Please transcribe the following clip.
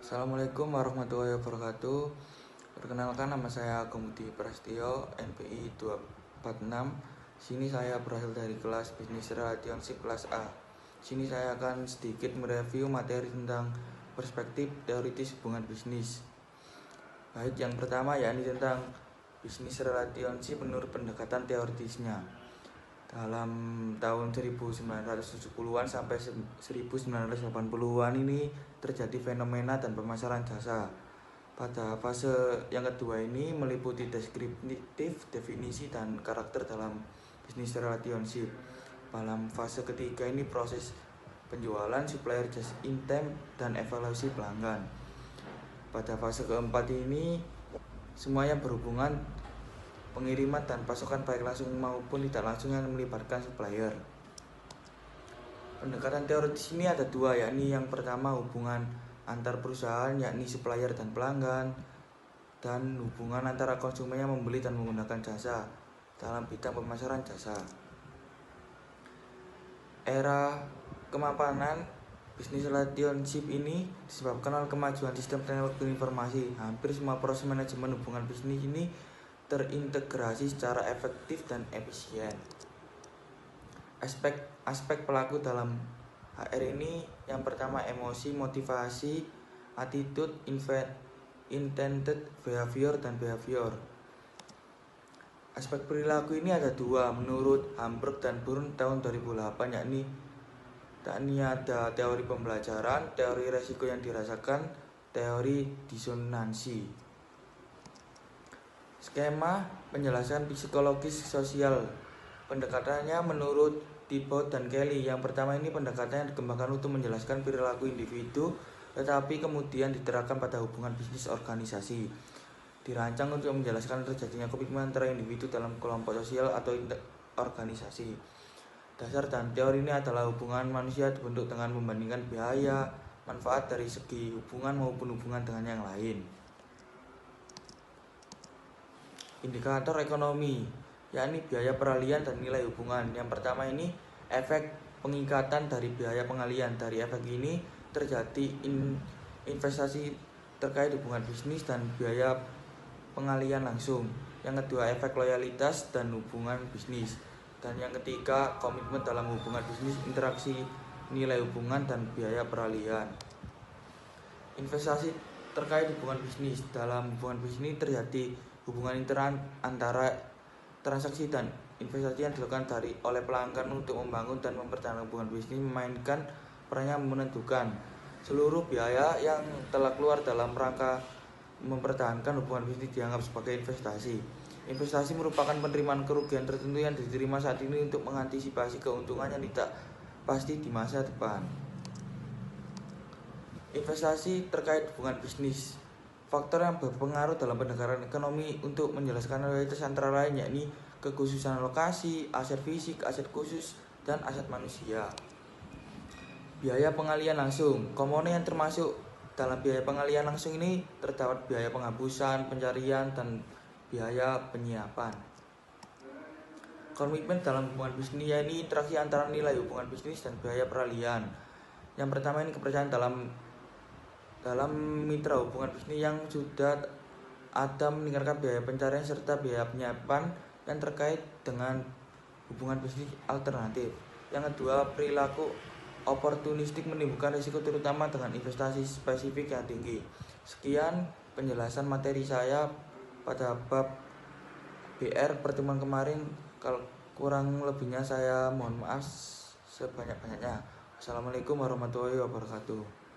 Assalamualaikum warahmatullahi wabarakatuh. Perkenalkan, nama saya Agung Budi Prasetyo, NPI 246. Sini saya berasal dari kelas Bisnis Relationship kelas A. Sini saya akan sedikit mereview materi tentang perspektif teoritis hubungan bisnis. Baik, yang pertama yakni tentang bisnis relationship menurut pendekatan teoritisnya. Dalam tahun 1970-an sampai 1980-an ini terjadi fenomena dan pemasaran jasa. Pada fase yang kedua ini meliputi deskriptif, definisi, dan karakter dalam bisnis relationship. Dalam fase ketiga ini proses penjualan, supplier just in time, dan evaluasi pelanggan. Pada fase keempat ini semua yang berhubungan pengiriman dan pasokan baik langsung maupun tidak langsung yang melibatkan supplier. Pendekatan teoritis ini ada dua, yakni yang pertama hubungan antar perusahaan yakni supplier dan pelanggan, dan hubungan antara konsumen yang membeli dan menggunakan jasa dalam bidang pemasaran jasa. Era kemapanan bisnis relationship ini disebabkan oleh kemajuan sistem teknologi informasi. Hampir semua proses manajemen hubungan bisnis ini terintegrasi secara efektif dan efisien. Aspek pelaku dalam HR ini yang pertama emosi, motivasi, attitude, intended behavior, dan behavior. Aspek perilaku ini ada dua menurut Hamburg dan Burn tahun 2008, yakni ada teori pembelajaran, teori resiko yang dirasakan, teori disonansi. Skema penjelasan psikologis sosial. Pendekatannya menurut Thibaut dan Kelly. Yang pertama ini pendekatan yang dikembangkan untuk menjelaskan perilaku individu, tetapi kemudian diterapkan pada hubungan bisnis organisasi. Dirancang untuk menjelaskan terjadinya komitmen antara individu dalam kelompok sosial atau organisasi. Dasar dan teori ini adalah hubungan manusia dibentuk dengan membandingkan biaya, manfaat dari segi hubungan maupun hubungan dengan yang lain. Indikator ekonomi, yakni biaya peralihan dan nilai hubungan. Yang pertama ini efek pengikatan dari biaya pengalihan. Dari efek ini terjadi investasi terkait hubungan bisnis dan biaya pengalihan langsung. Yang kedua efek loyalitas dan hubungan bisnis. Dan yang ketiga komitmen dalam hubungan bisnis, interaksi nilai hubungan dan biaya peralihan. Investasi terkait hubungan bisnis. Dalam hubungan bisnis terjadi hubungan antara transaksi dan investasi yang dilakukan oleh pelanggan untuk membangun dan mempertahankan hubungan bisnis, memainkan perannya menentukan seluruh biaya yang telah keluar dalam rangka mempertahankan hubungan bisnis dianggap sebagai investasi. Investasi merupakan penerimaan kerugian tertentu yang diterima saat ini untuk mengantisipasi keuntungan yang tidak pasti di masa depan. Investasi terkait hubungan bisnis. Faktor yang berpengaruh dalam pendekatan ekonomi untuk menjelaskan realitas antara lain yakni kekhususan lokasi, aset fisik, aset khusus, dan aset manusia. Biaya pengalihan langsung. Komponen yang termasuk dalam biaya pengalihan langsung ini terdapat biaya penghapusan, pencarian, dan biaya penyiapan. Komitmen dalam hubungan bisnis yakni interaksi antara nilai hubungan bisnis dan biaya peralihan. Yang pertama ini kepercayaan dalam mitra hubungan bisnis yang sudah ada meningkatkan biaya pencarian serta biaya penyiapan yang terkait dengan hubungan bisnis alternatif. Yang kedua, perilaku oportunistik menimbulkan risiko terutama dengan investasi spesifik yang tinggi. Sekian penjelasan materi saya pada bab BR pertemuan kemarin. Kalau kurang lebihnya saya mohon maaf sebanyak-banyaknya. Assalamualaikum warahmatullahi wabarakatuh.